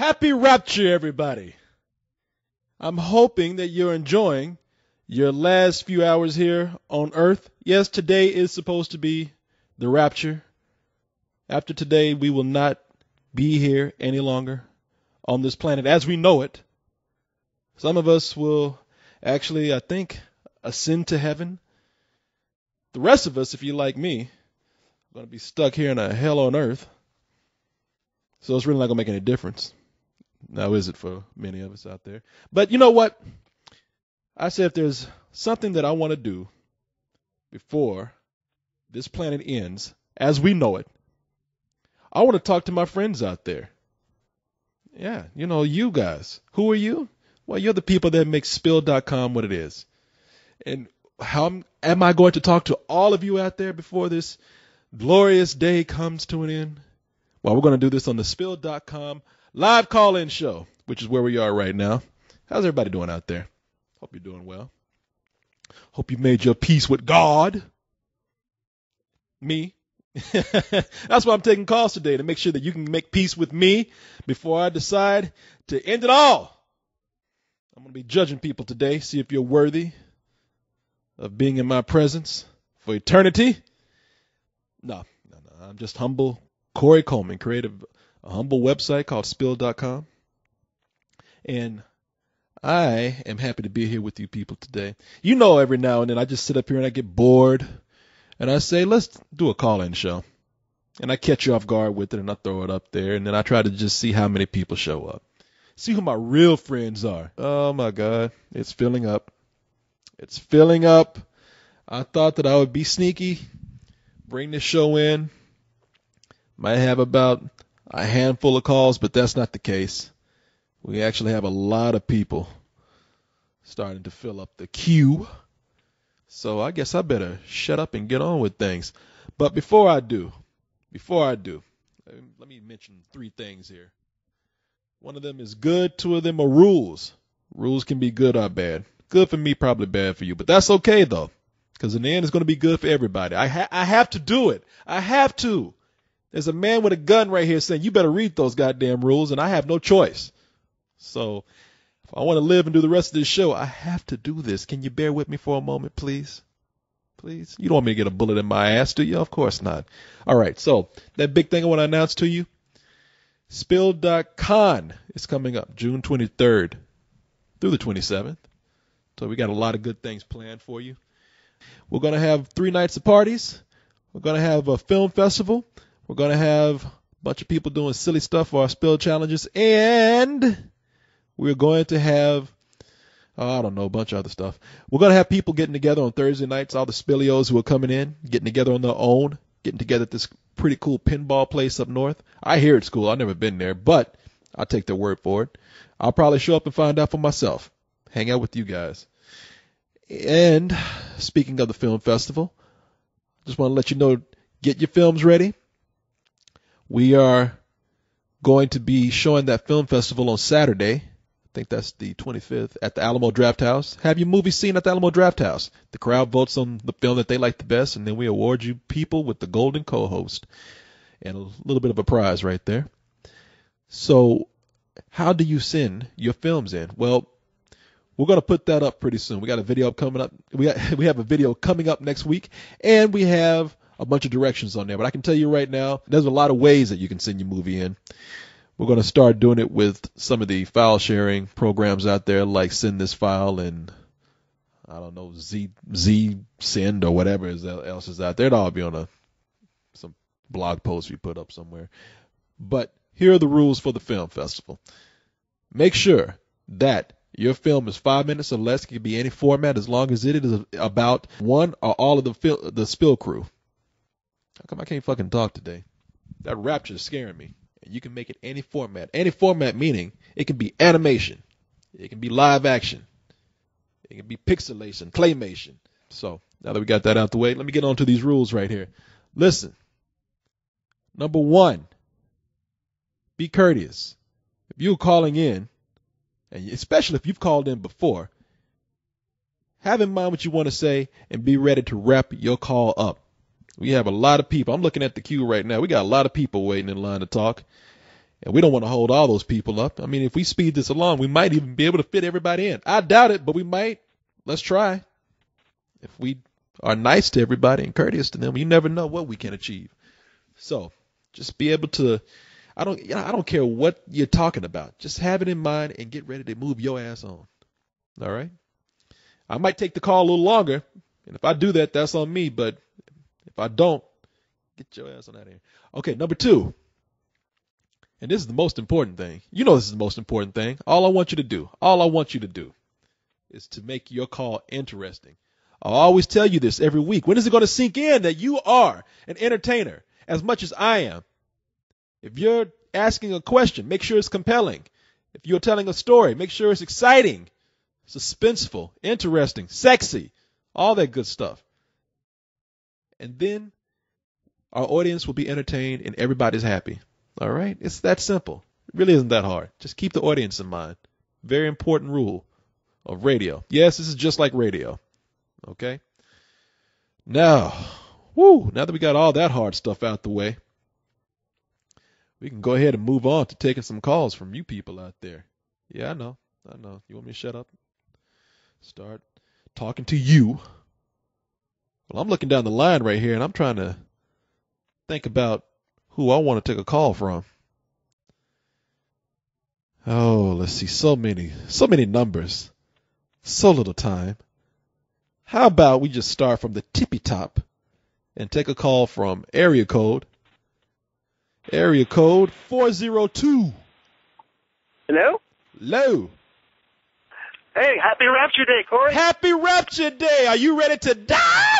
Happy Rapture, everybody. I'm hoping that you're enjoying your last few hours here on Earth. Yes, today is supposed to be the rapture. After today, we will not be here any longer on this planet as we know it. Some of us will actually, I think, ascend to heaven. The rest of us, if you're like me, are going to be stuck here in a hell on earth. So it's really not going to make any difference. Now, is it for many of us out there? But you know what? I said if there's something that I want to do before this planet ends, as we know it, I want to talk to my friends out there. Yeah, you guys. Who are you? Well, you're the people that make Spill.com what it is. And how am I going to talk to all of you out there before this glorious day comes to an end? Well, we're going to do this on the Spill.com live call-in show, which is where we are right now. How's everybody doing out there? Hope you're doing well. Hope you made your peace with God. Me. That's why I'm taking calls today, to make sure that you can make peace with me before I decide to end it all. I'm going to be judging people today, see if you're worthy of being in my presence for eternity. No. I'm just humble Korey Coleman, created a humble website called Spill.com. And I am happy to be here with you people today. Every now and then I just sit up here and I get bored. And I say, let's do a call-in show. And I catch you off guard with it and I throw it up there. And then I try to just see how many people show up. See who my real friends are. Oh, my God. It's filling up. It's filling up. I thought that I would be sneaky, bring this show in. Might have about a handful of calls, but that's not the case. We actually have a lot of people starting to fill up the queue. So I guess I better shut up and get on with things. But before I do, let me mention 3 things here. One of them is good. 2 of them are rules. Rules can be good or bad. Good for me, probably bad for you. But that's okay, though, because in the end, it's going to be good for everybody. I have to do it. I have to. There's a man with a gun right here saying, you better read those goddamn rules, and I have no choice. So if I want to live and do the rest of this show, I have to do this. Can you bear with me for a moment, please? Please? You don't want me to get a bullet in my ass, do you? Of course not. All right, so that big thing I want to announce to you, Spill.con is coming up June 23rd through the 27th. So we got a lot of good things planned for you. We're going to have 3 nights of parties. We're going to have a film festival. We're going to have a bunch of people doing silly stuff for our Spill challenges. And we're going to have, a bunch of other stuff. We're going to have people getting together on Thursday nights, all the Spillios who are coming in, getting together on their own, getting together at this pretty cool pinball place up north. I hear it's cool. I've never been there, but I'll take their word for it. I'll probably show up and find out for myself. Hang out with you guys. And speaking of the film festival, just want to let you know, get your films ready. We are going to be showing that film festival on Saturday. I think that's the 25th at the Alamo Drafthouse. Have your movie seen at the Alamo Drafthouse. The crowd votes on the film that they like the best, and then we award you people with the golden co-host and a little bit of a prize right there. So how do you send your films in? Well, we're going to put that up pretty soon. We got a video coming up. We have a video coming up next week, and we have a bunch of directions on there. But I can tell you right now, there's a lot of ways that you can send your movie in. We're going to start doing it with some of the file sharing programs out there, like Send This File and, Z Send or whatever else is out there. It'll all be on some blog post we put up somewhere. But here are the rules for the film festival. Make sure that your film is 5 minutes or less. It can be any format as long as it is about one or all of the Spill crew. How come I can't fucking talk today? That rapture is scaring me. And you can make it any format. Any format meaning it can be animation. It can be live action. It can be pixelation, claymation. So now that we got that out the way, let me get on to these rules right here. Listen. Number 1, be courteous. If you're calling in, and especially if you've called in before, have in mind what you want to say and be ready to wrap your call up. We have a lot of people. I'm looking at the queue right now. We got a lot of people waiting in line to talk. And we don't want to hold all those people up. I mean, if we speed this along, we might even be able to fit everybody in. I doubt it, but we might. Let's try. If we are nice to everybody and courteous to them, you never know what we can achieve. So just be able to, I don't care what you're talking about. Just have it in mind and get ready to move your ass on. All right. I might take the call a little longer. And if I do that, that's on me. But if I don't, get your ass on out of here. Okay. Number 2. And this is the most important thing. You know this is the most important thing. All I want you to do is to make your call interesting. I'll always tell you this every week. When is it going to sink in that you are an entertainer as much as I am? If you're asking a question, make sure it's compelling. If you're telling a story, make sure it's exciting, suspenseful, interesting, sexy, all that good stuff. And then our audience will be entertained and everybody's happy. All right? It's that simple. It really isn't that hard. Just keep the audience in mind. Very important rule of radio. Yes, this is just like radio. Okay? Now that we got all that hard stuff out the way, we can go ahead and move on to taking some calls from you people out there. Yeah, I know. You want me to shut up? Start talking to you. Well, I'm looking down the line right here, and I'm trying to think about who I want to take a call from. Oh, let's see. So many numbers. So little time. How about we just start from the tippy top and take a call from area code 402. Hello? Hello. Hey, happy Rapture Day, Korey. Happy Rapture Day. Are you ready to die?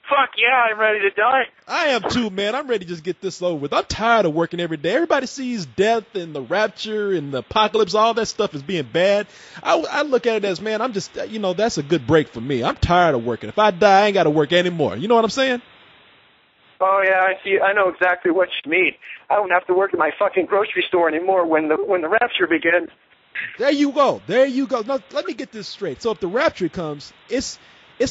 Fuck yeah, I'm ready to die. I am too, man. I'm ready to just get this over with. I'm tired of working every day. Everybody sees death and the rapture and the apocalypse. All that stuff is being bad. I look at it as, man, I'm just, that's a good break for me. I'm tired of working. If I die, I ain't got to work anymore. You know what I'm saying? Oh yeah, I see. I know exactly what you mean. I don't have to work at my fucking grocery store anymore when the rapture begins. There you go. Now, let me get this straight. So if the rapture comes, it's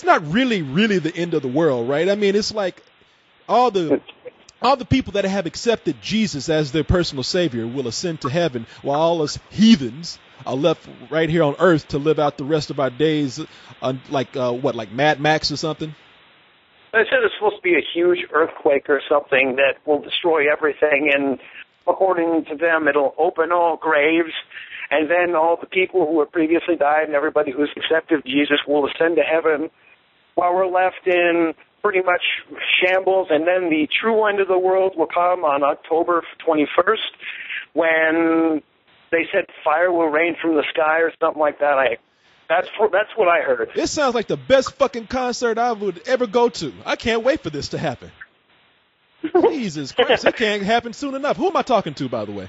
not really the end of the world, right? I mean, it's like all the people that have accepted Jesus as their personal savior will ascend to heaven, while all us heathens are left right here on earth to live out the rest of our days, like Mad Max or something. They said it's supposed to be a huge earthquake or something that will destroy everything, and according to them, it'll open all graves, and then all the people who have previously died and everybody who's accepted Jesus will ascend to heaven, while we're left in pretty much shambles, and then the true end of the world will come on October 21st, when they said fire will rain from the sky or something like that. That's what I heard. It sounds like the best fucking concert I would ever go to. I can't wait for this to happen. Jesus Christ, it can't happen soon enough. Who am I talking to, by the way?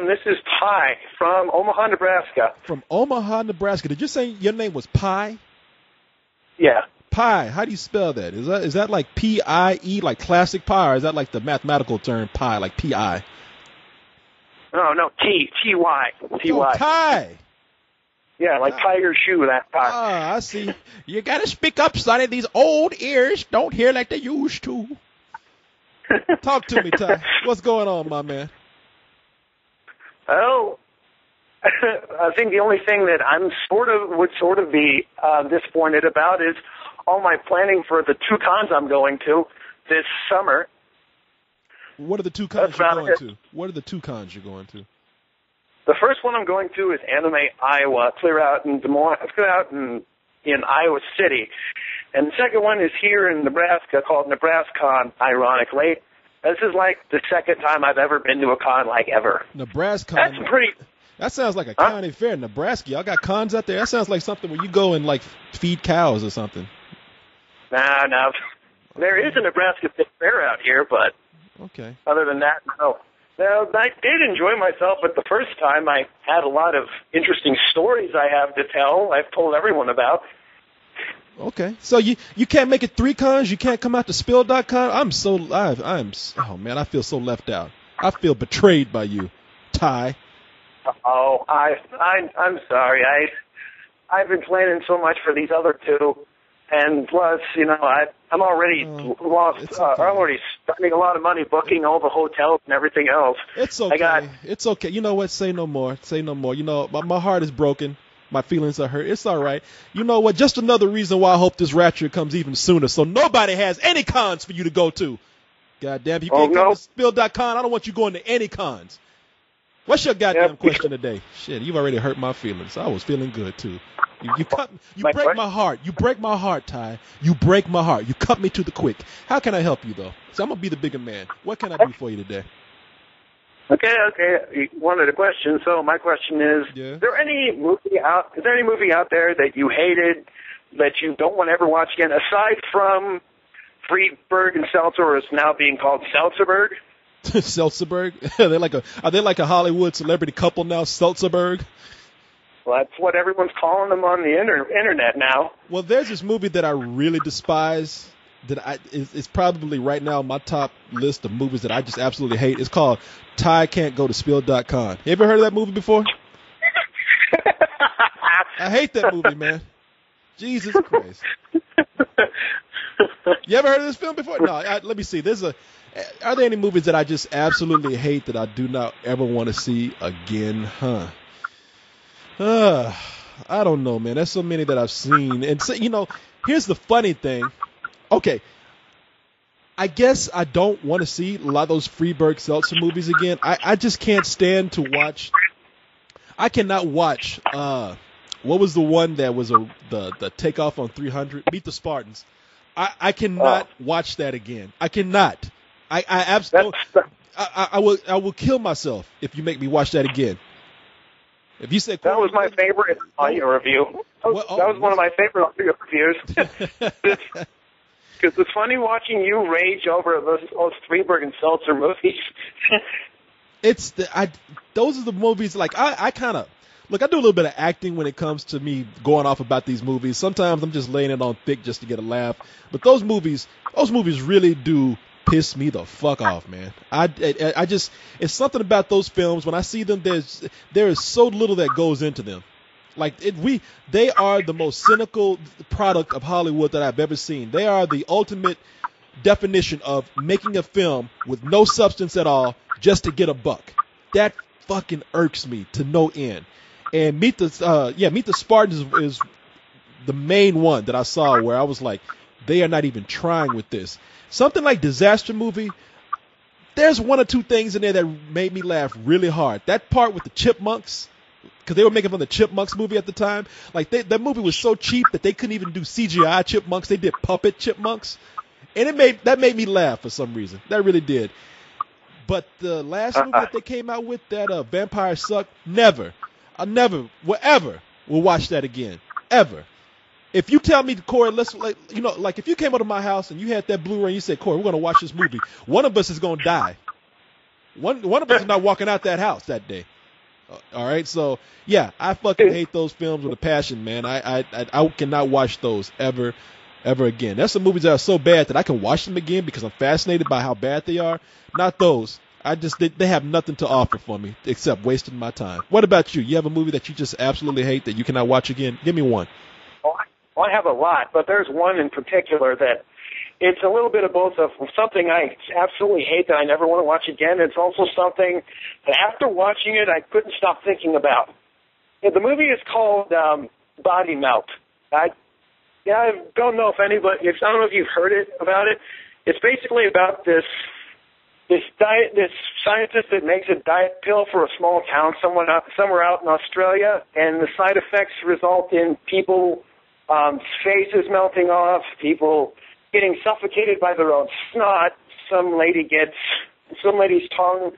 This is Pi from Omaha, Nebraska. From Omaha, Nebraska. Did you say your name was Pi? Yeah. Pi. How do you spell that? Is that like P-I-E, like classic pi, or is that like the mathematical term pi, like P-I? No, T-Y. Oh, Pi. Yeah, like tiger shoe, that Pi. Ah, I see. You gotta speak up, Sonny. These old ears don't hear like they used to. Talk to me, Ty. What's going on, my man? Oh, I think the only thing that I'm would be disappointed about is all my planning for the 2 cons I'm going to this summer. What are the 2 cons you're going to? What are the 2 cons you're going to? The first one I'm going to is Anime Iowa. Clear out in Des Moines. Clear out in Iowa City. And the second one is here in Nebraska called NebraskaCon, ironically. This is like the second time I've ever been to a con like ever. Nebraska. That's pretty... That sounds like a county fair in Nebraska. Y'all got cons out there? That sounds like something where you go and like feed cows or something. No. There is a Nebraska fair out here, but okay. Other than that, no. Now, I did enjoy myself, but the first time I had a lot of interesting stories I have to tell. I've told everyone about. Okay, so you can't make it 3 cons. You can't come out to spill.com. Oh man, I feel so left out. I feel betrayed by you, Ty. Oh, I'm sorry. I've been planning so much for these other 2, And plus, I'm already lost. It's okay. I'm already spending a lot of money booking all the hotels and everything else. It's okay. It's okay. You know what? Say no more. Say no more. My heart is broken. My feelings are hurt. It's all right. You know what? Just another reason why I hope this rapture comes even sooner, so nobody has any cons for you to go to. God damn, you can't come to spill.con. I don't want you going to any cons. What's your goddamn question today? Shit, you've already hurt my feelings. I was feeling good too. You break my heart. You break my heart, Ty. You break my heart. You cut me to the quick. How can I help you though? So I'm gonna be the bigger man. What can I do for you today? Okay. You wanted a question, so my question is: Is there any movie out there that you hated that you don't want to ever watch again, aside from Friedberg and Seltzer, or it's now being called Seltzerberg? Seltzerberg? Are they like a Hollywood celebrity couple now, Seltzerberg? Well, that's what everyone's calling them on the internet now. Well, there's this movie that I really despise. It's probably right now on my top list of movies that I just absolutely hate. It's called Ty Can't Go to Spill.com. You ever heard of that movie before? I hate that movie, man. Jesus Christ. You ever heard of this film before? No. Let me see. Are there any movies that I just absolutely hate that I do not ever want to see again? I don't know, man. There's so many that I've seen. And, so, here's the funny thing. Okay, I guess I don't want to see a lot of those Friedberg Seltzer movies again. I just can't stand to watch. I cannot watch. What was the one that was the takeoff on 300? Meet the Spartans. I cannot watch that again. I cannot. I absolutely. I will kill myself if you make me watch that again. If you said that was my favorite audio review. That was one of my favorite audio reviews. Because it's funny watching you rage over those Friedberg and Seltzer movies. Those are the movies, like, I kind of, look, I do a little bit of acting when it comes to me going off about these movies. Sometimes I'm just laying it on thick just to get a laugh. But those movies really do piss me the fuck off, man. I just, it's something about those films. When I see them, there is so little that goes into them. Like they are the most cynical product of Hollywood that I've ever seen. They are the ultimate definition of making a film with no substance at all just to get a buck. That fucking irks me to no end. And Meet the Spartans is the main one that I saw where I was like, they are not even trying with this. Something like Disaster Movie, there's one or two things in there that made me laugh really hard. That part with the chipmunks, because they were making fun of the Chipmunks movie at the time. Like, that movie was so cheap that they couldn't even do CGI chipmunks. They did puppet chipmunks. And that made me laugh for some reason. That really did. But the last movie that they came out with, that Vampire Suck, I never will watch that again. Ever. If you tell me, Korey, like if you came over to my house and you had that Blu-ray and you said, Korey, we're going to watch this movie, one of us is going to die. One of us is not walking out that house that day. All right, so yeah, I fucking hate those films with a passion, man. I cannot watch those ever again. There's some movies that are so bad that I can watch them again because I'm fascinated by how bad they are. Not those. They have nothing to offer for me except wasting my time. What about you? You have a movie that you just absolutely hate that you cannot watch again? Give me one. Well, I have a lot, but there's one in particular that it's a little bit of both of something I absolutely hate that I never want to watch again. It's also something that after watching it, I couldn't stop thinking about. The movie is called Body Melt. I don't know if I don't know if you've heard about it. It's basically about this scientist that makes a diet pill for a small town somewhere out in Australia, and the side effects result in people faces melting off, people getting suffocated by their own snot. Some lady's tongue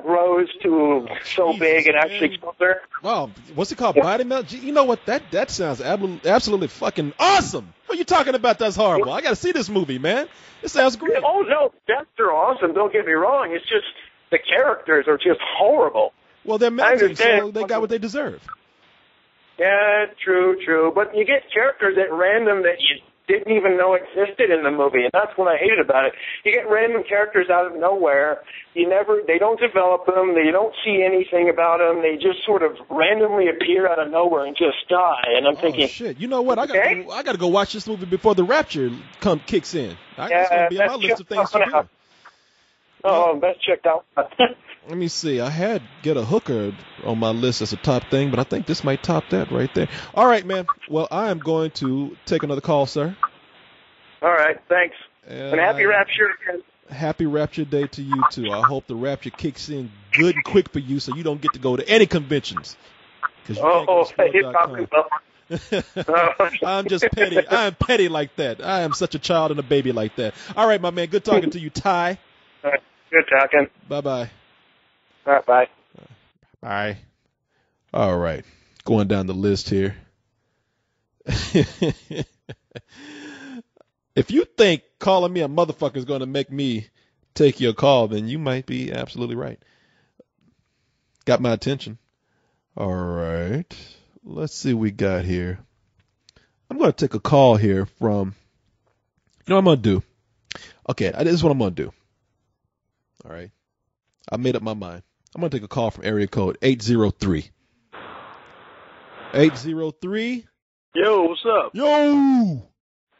grows to so big it actually kills her. Wow, what's it called? Body melt? You know what? That sounds absolutely fucking awesome. What are you talking about? That's horrible. I got to see this movie, man. It sounds great. Oh no, deaths are awesome. Don't get me wrong. It's just the characters are just horrible. Well, they're melting, so they got what they deserve. Yeah, true. But you get characters at random that didn't even know existed in the movie, and that's what I hated about it. You get random characters out of nowhere. They don't develop them. You don't see anything about them. They just sort of randomly appear out of nowhere and just die. And I'm thinking, shit. You know what? I okay? got to go watch this movie before the Rapture kicks in. It's going to be on my list of things to do. Oh, that's checked out. Let me see. I had Get a Hooker on my list as a top thing, but I think this might top that right there. All right, man. Well, I am going to take another call, sir. All right, thanks. And happy Rapture. Happy Rapture Day to you, too. I hope the Rapture kicks in good and quick for you so you don't get to go to any conventions. I'm just petty. I am petty like that. I am such a child and a baby like that. All right, my man. Good talking to you, Ty. All right, good talking. Bye-bye. All right, bye. Bye. All right. Going down the list here. If you think calling me a motherfucker is going to make me take your call, then you might be absolutely right. Got my attention. All right. Let's see what we got here. I'm going to take a call here from, you know what I'm going to do? Okay, this is what I'm going to do. All right. I made up my mind. I'm going to take a call from area code 803. 803? Yo, what's up? Yo!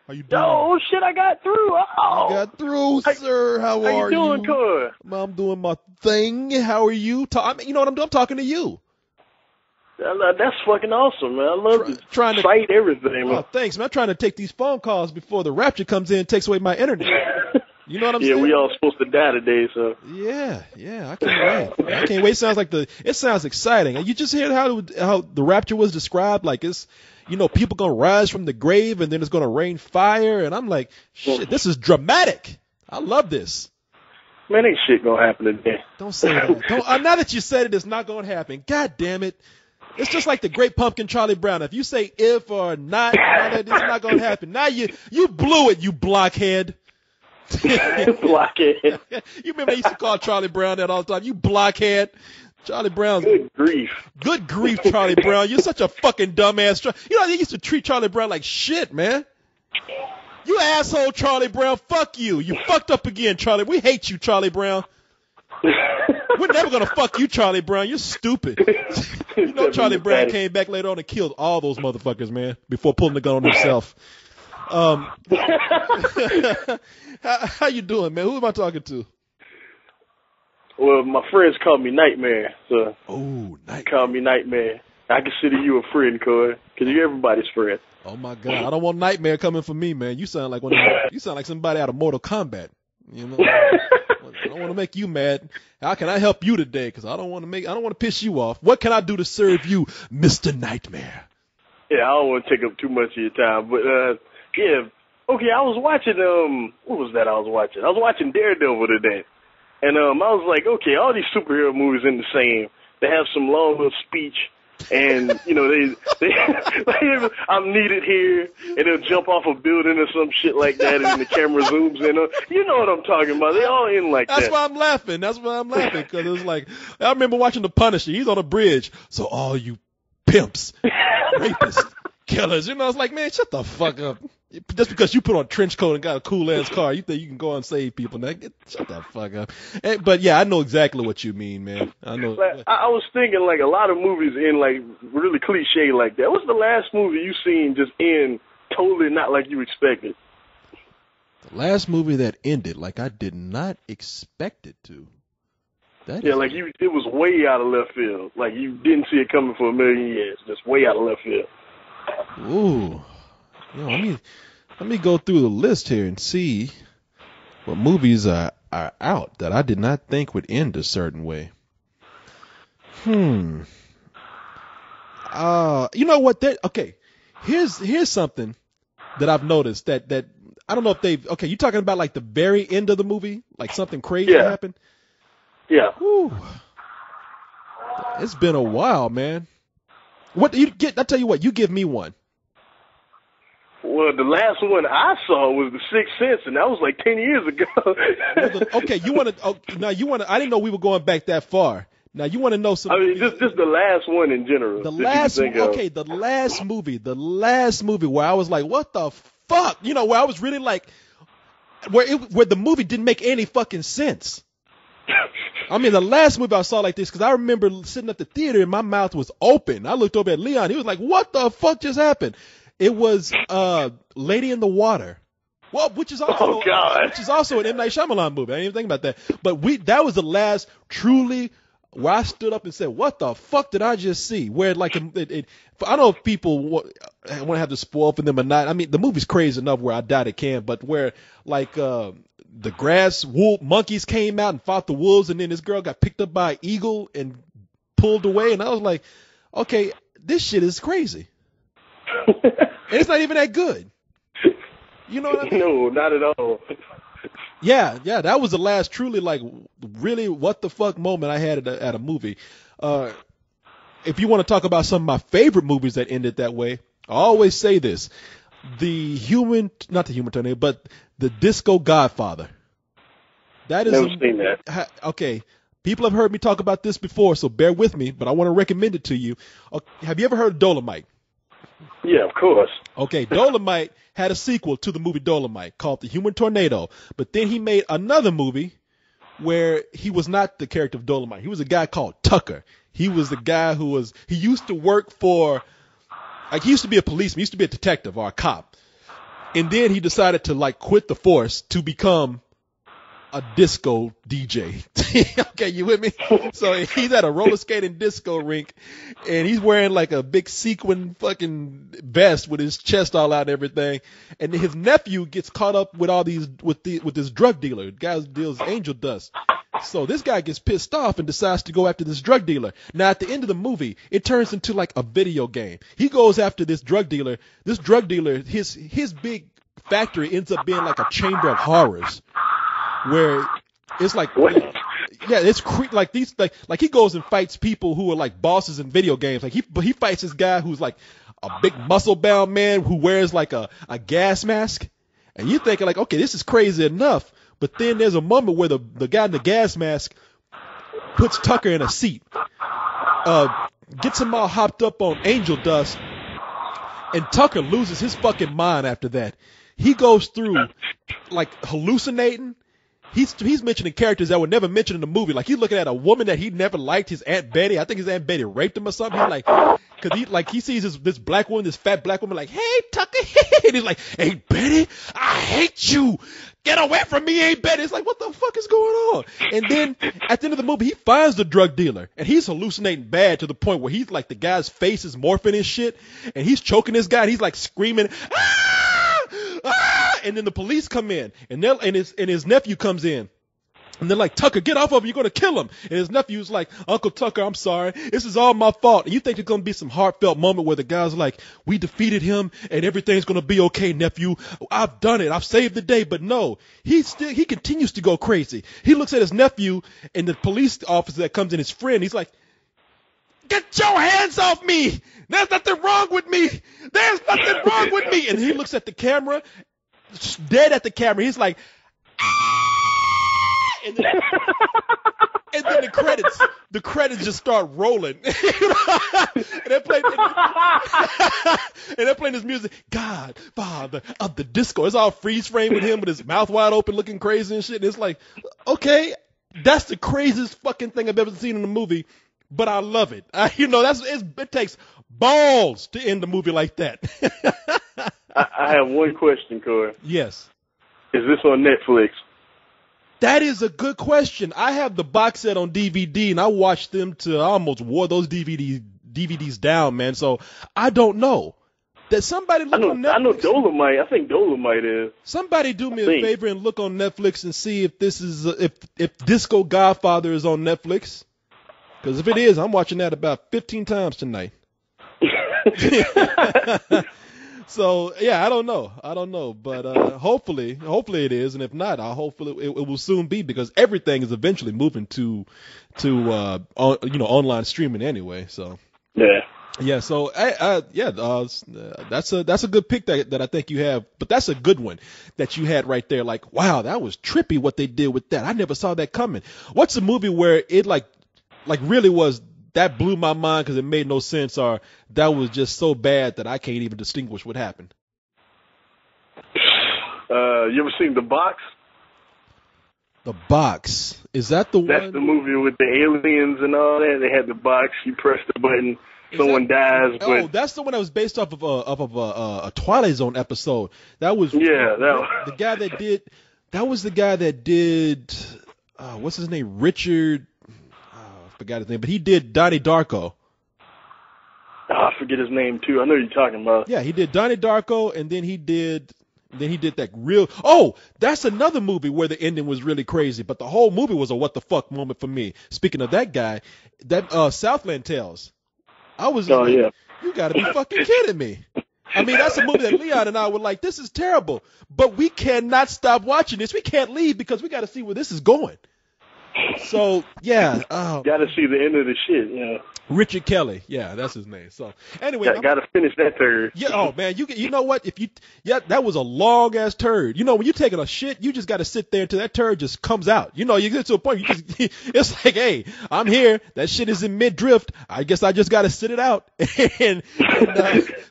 How you doing? Yo, shit, I got through. Oh. You got through, sir. How are you? How you doing, Korey? I'm doing my thing. How are you? You know what I'm doing? I'm talking to you. That's fucking awesome, man. I love to fight everything, man. Oh, thanks, man. I'm trying to take these phone calls before the Rapture comes in and takes away my internet. You know what I'm saying? Yeah, we all supposed to die today, so. Yeah, I can't wait. I can't wait. It sounds exciting. And you just heard how the Rapture was described, like it's, people gonna rise from the grave and then it's gonna rain fire, and I'm like, shit, this is dramatic. I love this. Man, ain't shit gonna happen today. Don't say that. Now that you said it, it's not gonna happen. God damn it. It's just like the Great Pumpkin, Charlie Brown. If you say if or not, it's not gonna happen. Now you blew it, you blockhead. Blockhead. You remember they used to call Charlie Brown that all the time? You blockhead. Charlie Brown's good grief. Good grief, Charlie Brown. You're such a fucking dumbass. They used to treat Charlie Brown like shit, man. You asshole, Charlie Brown. Fuck you. You fucked up again, Charlie. We hate you, Charlie Brown. We're never gonna fuck you, Charlie Brown. You're stupid. Charlie Brown came back later on and killed all those motherfuckers, man, before pulling the gun on himself. How you doing, man? Who am I talking to? Well, my friends call me Nightmare, so. Oh, Nightmare. Call me Nightmare. I consider you a friend, Korey, because you're everybody's friend. Oh my God, I don't want Nightmare coming for me, man. You sound like somebody out of Mortal Kombat. I don't want to make you mad. How can I help you today? Because I don't want to piss you off. What can I do to serve you, Mr. Nightmare? Yeah, I don't want to take up too much of your time, but yeah. Okay, I was watching what was that I was watching? I was watching Daredevil today. And I was like, okay, all these superhero movies in the same. They have some long little speech, and they I'm needed here, and they'll jump off a building or some shit like that, and the camera zooms in. You know what I'm talking about? They all in like that. That's why I'm laughing. Because it was like, I remember watching The Punisher. He's on a bridge, so all you pimps, rapists, killers. I was like, man, shut the fuck up. Just because you put on a trench coat and got a cool ass car, you think you can go and save people? Now, shut the fuck up. But yeah, I know exactly what you mean, man. I know. I was thinking like a lot of movies end like really cliche like that. What's the last movie you seen just end totally not like you expected? The last movie that ended like I did not expect it to. It was way out of left field. Like you didn't see it coming for a million years. Just way out of left field. Ooh. Let me go through the list here and see what movies are out that I did not think would end a certain way. You know what? Okay, here's something that I've noticed that I don't know if you talking about like the very end of the movie, like something crazy happened? Yeah. Whew. It's been a while, man. What do you get? I tell you what, you give me one. Well, the last one I saw was The Sixth Sense, and that was like 10 years ago. Okay, I didn't know we were going back that far. Now you want to know some. I mean, just the last one in general. The last movie where I was like, what the fuck? You know, where I was really like, where the movie didn't make any fucking sense. I mean, the last movie I saw like this, because I remember sitting at the theater and my mouth was open. I looked over at Leon. He was like, what the fuck just happened? It was Lady in the Water. Well, which is also an M. Night Shyamalan movie. I didn't even think about that. But that was the last truly where I stood up and said, what the fuck did I just see? Where like I don't know if people want to have to spoil for them or not. I mean, the movie's crazy enough where I doubt it can, but where like the monkeys came out and fought the wolves, and then this girl got picked up by an eagle and pulled away, and I was like, okay, this shit is crazy. And it's not even that good. You know what I mean? No, not at all. Yeah, that was the last truly like really what the fuck moment I had at a movie. If you want to talk about some of my favorite movies that ended that way, I always say this: not the Human Tornado, but the Disco Godfather. That is never seen that. Okay. People have heard me talk about this before, so bear with me, but I want to recommend it to you. Have you ever heard of Dolomite? Yeah, of course. Okay, Dolomite had a sequel to the movie Dolomite called The Human Tornado, but then he made another movie where he was not the character of Dolomite. He was a guy called Tucker. He was the guy he used to work for, like he used to be a policeman, he used to be a detective or a cop. And then he decided to like quit the force to become a disco DJ. Okay, you with me? So he's at a roller skating disco rink, and he's wearing like a big sequin fucking vest with his chest all out and everything. And his nephew gets caught up with all these with this drug dealer. The guy deals angel dust. So this guy gets pissed off and decides to go after this drug dealer. Now at the end of the movie, it turns into like a video game. He goes after this drug dealer. This drug dealer, his big factory ends up being like a chamber of horrors, where it's like, yeah, it's like these like he goes and fights people who are like bosses in video games. Like he fights this guy who's like a big muscle bound man who wears like a gas mask, and you're thinking like, okay, this is crazy enough. But then there's a moment where the guy in the gas mask puts Tucker in a seat, gets him all hopped up on angel dust, and Tucker loses his fucking mind after that. He goes through like hallucinating. He's mentioning characters that were never mentioned in the movie. Like he's looking at a woman that he never liked, his Aunt Betty. I think his Aunt Betty raped him or something. He's like, cause he sees this black woman, this fat black woman, like, hey Tucker, and he's like, hey Betty, I hate you. Get away from me, Aunt Betty. It's like, what the fuck is going on? And then at the end of the movie, he finds the drug dealer, and he's hallucinating bad to the point where he's like, the guy's face is morphing and shit, and he's choking this guy, and he's like screaming, ah! Ah! And then the police come in, and his nephew comes in. And they're like, Tucker, get off of him. You're going to kill him. And his nephew's like, Uncle Tucker, I'm sorry. This is all my fault. And you think there's going to be some heartfelt moment where the guy's like, we defeated him and everything's going to be okay, nephew. I've done it. I've saved the day. But no, he continues to go crazy. He looks at his nephew and the police officer that comes in, his friend. He's like, get your hands off me. There's nothing wrong with me. There's nothing wrong with me. And he looks at the camera, dead at the camera. He's like, ah! And then the credits just start rolling. And they're playing this music, God, Father of the Disco. It's all freeze frame with him with his mouth wide open looking crazy and shit. And it's like, okay, that's the craziest fucking thing I've ever seen in a movie, but I love it. It takes balls to end a movie like that. I have one question, Korey. Yes. Is this on Netflix? That is a good question. I have the box set on DVD, and I watched them I almost wore those DVDs down, man. So I don't know. That somebody look on Netflix. I know Dolomite. I think Dolomite is. Somebody do me a favor and look on Netflix and see if this is if Disco Godfather is on Netflix. Because if it is, I'm watching that about 15 times tonight. So yeah, I don't know, but hopefully it is, and if not, hopefully it will soon be, because everything is eventually moving to online streaming anyway. So yeah. So that's a good pick that I think you have, but that's a good one that you had right there. Like, wow, that was trippy what they did with that. I never saw that coming. What's a movie where it like really was? That blew my mind because it made no sense, or that was just so bad that I can't even distinguish what happened? You ever seen The Box? The Box. Is that the one? That's the movie with the aliens and all that. They had the box. You press the button, someone dies. Oh, that's the one that was based off of a Twilight Zone episode. That was the guy that did. That was the guy that did. What's his name? Richard. I forgot his name, but he did Donnie Darko. I forget his name too. I know you're talking about. Yeah, he did Donnie Darko, and then he did that real. Oh, that's another movie where the ending was really crazy, but the whole movie was a what the fuck moment for me. Speaking of that guy, that Southland Tales. I was like, yeah. You gotta be fucking kidding me. I mean, that's a movie that Leon and I were like, this is terrible, but we cannot stop watching this. We can't leave because we got to see where this is going. So yeah, got to see the end of the shit, you know. Richard Kelly, yeah, that's his name. So anyway, got to finish that turd. Yeah, oh man, you know what? That was a long ass turd. You know, when you're taking a shit, you just got to sit there until that turd just comes out. You know, you get to a point, it's like, hey, I'm here. That shit is in mid drift. I guess I just got to sit it out. and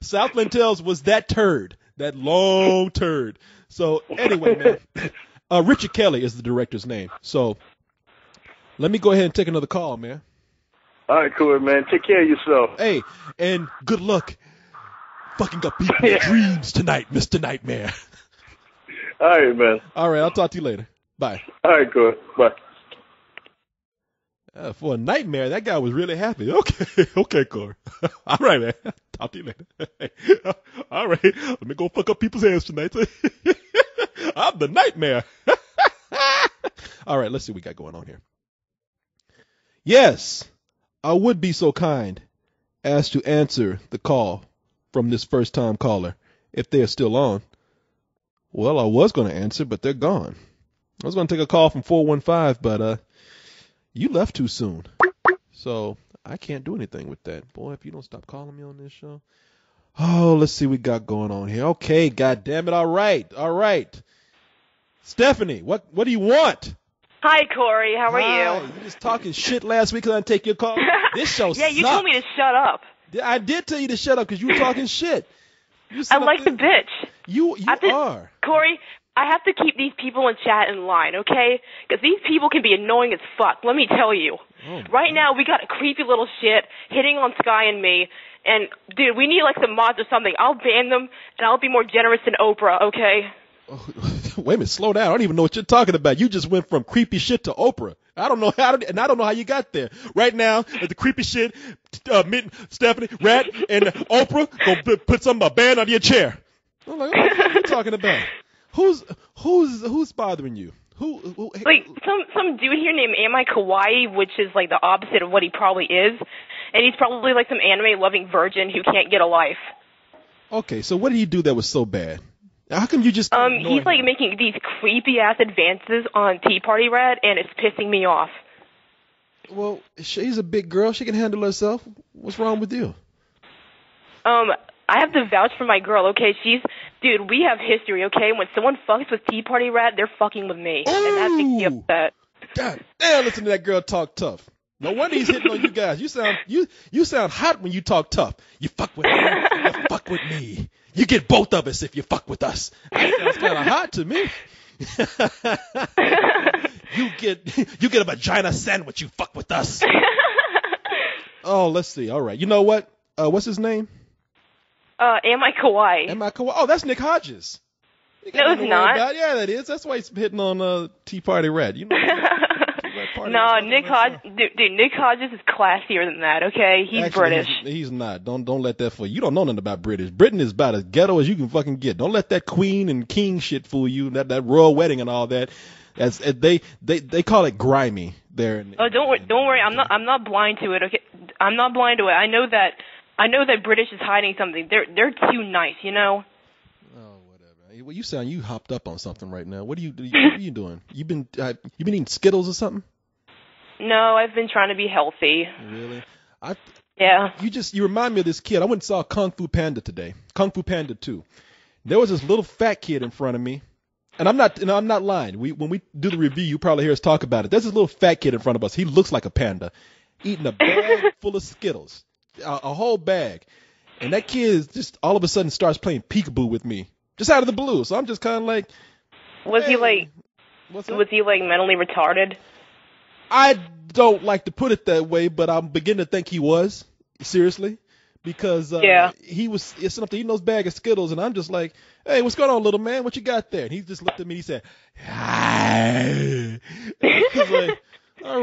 Southland Tales was that turd, that long turd. So anyway, man, Richard Kelly is the director's name. So let me go ahead and take another call, man. All right, cool, man. Take care of yourself. Hey, and good luck fucking up people's dreams tonight, Mr. Nightmare. All right, man. All right, I'll talk to you later. Bye. All right, cool. Bye. For a nightmare, that guy was really happy. Okay, Corey. All right, man. Talk to you later. All right, let me go fuck up people's heads tonight. I'm the nightmare. All right, let's see what we got going on here. Yes, I would be so kind as to answer the call from this first-time caller if they're still on. Well, I was going to answer, but they're gone. I was going to take a call from 415, but you left too soon. So I can't do anything with that. Boy, if you don't stop calling me on this show. Oh, let's see what we got going on here. Okay, God damn it. All right. Stephanie, what do you want? Hi, Corey. How are you? You just talking shit last week because I didn't take your call. This show Yeah, you told me to shut up. I did tell you to shut up because you were talking shit. I like the bitch. You are. Corey, I have to keep these people in chat in line, okay? Because these people can be annoying as fuck, let me tell you. Right now, we got a creepy little shit hitting on Sky and me. And, dude, we need, like, some mods or something. I'll ban them, and I'll be more generous than Oprah, okay? Oh, wait a minute, slow down. I don't even know what you're talking about. You just went from creepy shit to Oprah. I don't know how you got there. Right now, the creepy shit, Stephanie, Rat, and Oprah gonna put a band under your chair. I'm like, what are you talking about? Who's bothering you? Who? Like some dude here named Am I Kawaii, which is like the opposite of what he probably is, and he's probably like some anime-loving virgin who can't get a life. Okay, so what did he do that was so bad? How come you just he's like making these creepy ass advances on Tea Party Red, and it's pissing me off. Well, she's a big girl. She can handle herself. What's wrong with you? I have to vouch for my girl, okay? Dude, we have history, okay? When someone fucks with Tea Party Rat, they're fucking with me. Ooh. And that makes me upset. God damn, listen to that girl talk tough. No wonder he's hitting on you guys. You sound hot when you talk tough. You fuck with me. You fuck with me. You get both of us if you fuck with us. That sounds kind of hot to me. You get a vagina sandwich. You fuck with us. Oh, let's see. All right. You know what? What's his name? Am I Kawaii? Am I Kawaii? Oh, that's Nick Hodges. No, it's not. Yeah, that is. That's why he's hitting on Tea Party Red. You know. No, Nick Hodges. Dude, Nick Hodges is classier than that. Okay, he's Actually, British. He's not. Don't let that fool you. You don't know nothing about British. Britain is about as ghetto as you can fucking get. Don't let that queen and king shit fool you. That royal wedding and all that. They call it grimy there. Don't worry. I'm not blind to it. Okay, I'm not blind to it. I know that British is hiding something. They're too nice, you know. Oh, whatever. Well, you hopped up on something right now. What are you doing? You been eating Skittles or something? No, I've been trying to be healthy. Really? Yeah. You remind me of this kid. I went and saw Kung Fu Panda today. Kung Fu Panda 2. There was this little fat kid in front of me. And I'm not lying. When we do the review, you probably hear us talk about it. There's this little fat kid in front of us. He looks like a panda, eating a bag full of Skittles, a whole bag. And that kid just all of a sudden starts playing peekaboo with me, just out of the blue. So I'm just kind of like, Was he What's that? was he like mentally retarded? I don't like to put it that way, but I'm beginning to think he was, seriously, because he was sitting up there eating those bag of Skittles, and I'm just like, hey, what's going on, little man? What you got there? And he just looked at me and he said, hi. I was like, all right.